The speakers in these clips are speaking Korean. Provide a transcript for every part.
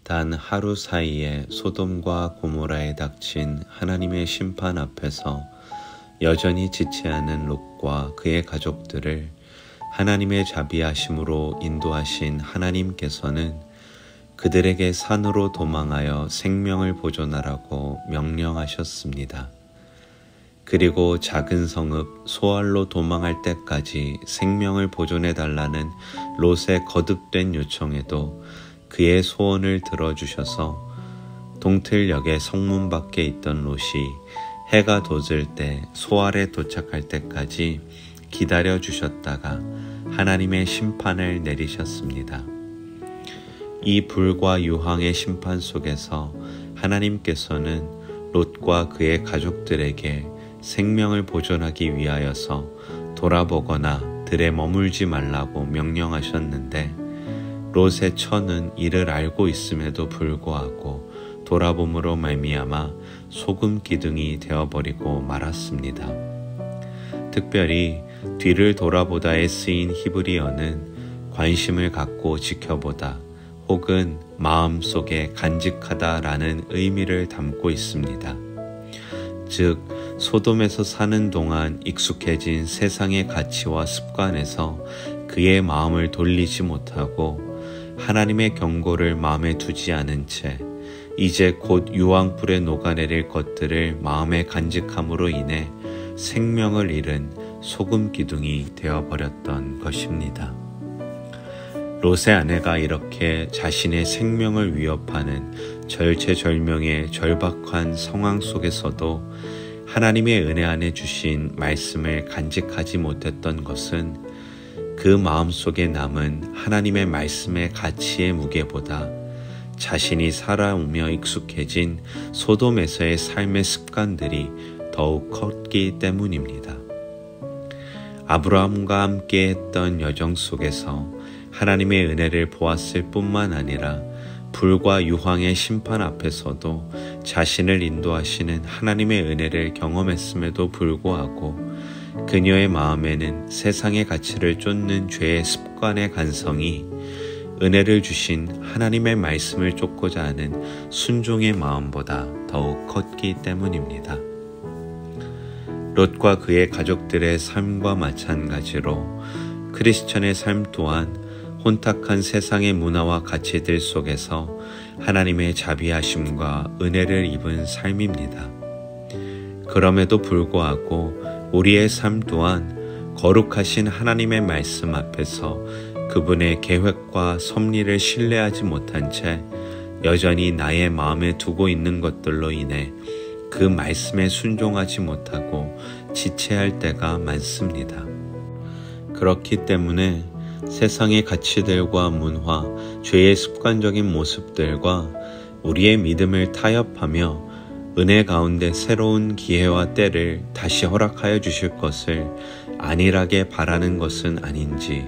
단 하루 사이에 소돔과 고모라에 닥친 하나님의 심판 앞에서 여전히 지체하는 롯과 그의 가족들을 하나님의 자비하심으로 인도하신 하나님께서는 그들에게 산으로 도망하여 생명을 보존하라고 명령하셨습니다. 그리고 작은 성읍 소알로 도망할 때까지 생명을 보존해달라는 롯의 거듭된 요청에도 그의 소원을 들어주셔서 동틀역의 성문 밖에 있던 롯이 해가 돋을 때 소알에 도착할 때까지 기다려 주셨다가 하나님의 심판을 내리셨습니다. 이 불과 유황의 심판 속에서 하나님께서는 롯과 그의 가족들에게 생명을 보존하기 위하여서 돌아보거나 들에 머물지 말라고 명령하셨는데 롯의 처는 이를 알고 있음에도 불구하고 돌아봄으로 말미암아 소금 기둥이 되어버리고 말았습니다. 특별히 뒤를 돌아보다에 쓰인 히브리어는 관심을 갖고 지켜보다 혹은 마음속에 간직하다라는 의미를 담고 있습니다. 즉 소돔에서 사는 동안 익숙해진 세상의 가치와 습관에서 그의 마음을 돌리지 못하고 하나님의 경고를 마음에 두지 않은 채 이제 곧 유황불에 녹아내릴 것들을 마음에 간직함으로 인해 생명을 잃은 소금 기둥이 되어버렸던 것입니다. 롯의 아내가 이렇게 자신의 생명을 위협하는 절체절명의 절박한 상황 속에서도 하나님의 은혜 안에 주신 말씀을 간직하지 못했던 것은 그 마음속에 남은 하나님의 말씀의 가치의 무게보다 자신이 살아오며 익숙해진 소돔에서의 삶의 습관들이 더욱 컸기 때문입니다. 아브라함과 함께 했던 여정 속에서 하나님의 은혜를 보았을 뿐만 아니라 불과 유황의 심판 앞에서도 자신을 인도하시는 하나님의 은혜를 경험했음에도 불구하고 그녀의 마음에는 세상의 가치를 쫓는 죄의 습관의 간성이 은혜를 주신 하나님의 말씀을 쫓고자 하는 순종의 마음보다 더욱 컸기 때문입니다. 롯과 그의 가족들의 삶과 마찬가지로 크리스천의 삶 또한 혼탁한 세상의 문화와 가치들 속에서 하나님의 자비하심과 은혜를 입은 삶입니다. 그럼에도 불구하고 우리의 삶 또한 거룩하신 하나님의 말씀 앞에서 그분의 계획과 섭리를 신뢰하지 못한 채 여전히 나의 마음에 두고 있는 것들로 인해 그 말씀에 순종하지 못하고 지체할 때가 많습니다. 그렇기 때문에 세상의 가치들과 문화, 죄의 습관적인 모습들과 우리의 믿음을 타협하며 은혜 가운데 새로운 기회와 때를 다시 허락하여 주실 것을 안일하게 바라는 것은 아닌지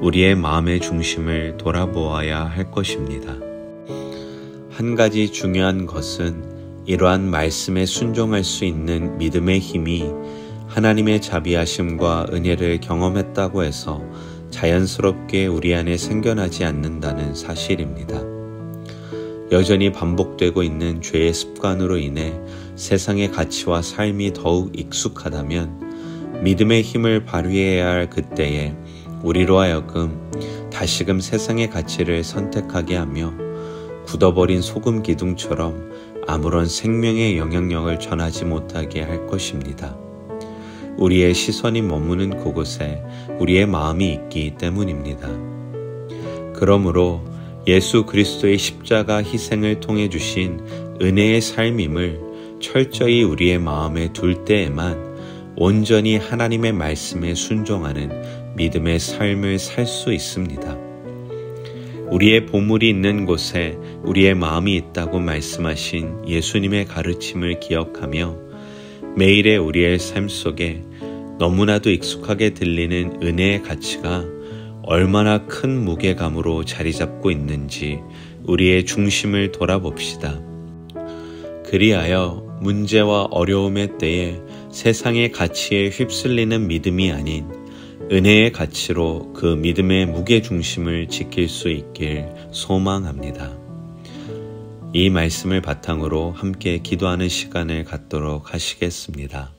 우리의 마음의 중심을 돌아보아야 할 것입니다. 한 가지 중요한 것은 이러한 말씀에 순종할 수 있는 믿음의 힘이 하나님의 자비하심과 은혜를 경험했다고 해서 자연스럽게 우리 안에 생겨나지 않는다는 사실입니다. 여전히 반복되고 있는 죄의 습관으로 인해 세상의 가치와 삶이 더욱 익숙하다면 믿음의 힘을 발휘해야 할 그때에 우리로 하여금 다시금 세상의 가치를 선택하게 하며 굳어버린 소금 기둥처럼 아무런 생명의 영향력을 전하지 못하게 할 것입니다. 우리의 시선이 머무는 그곳에 우리의 마음이 있기 때문입니다. 그러므로 예수 그리스도의 십자가 희생을 통해 주신 은혜의 삶임을 철저히 우리의 마음에 둘 때에만 온전히 하나님의 말씀에 순종하는 믿음의 삶을 살 수 있습니다. 우리의 보물이 있는 곳에 우리의 마음이 있다고 말씀하신 예수님의 가르침을 기억하며 매일의 우리의 삶 속에 너무나도 익숙하게 들리는 은혜의 가치가 얼마나 큰 무게감으로 자리 잡고 있는지 우리의 중심을 돌아봅시다. 그리하여 문제와 어려움의 때에 세상의 가치에 휩쓸리는 믿음이 아닌 은혜의 가치로 그 믿음의 무게중심을 지킬 수 있길 소망합니다. 이 말씀을 바탕으로 함께 기도하는 시간을 갖도록 하시겠습니다.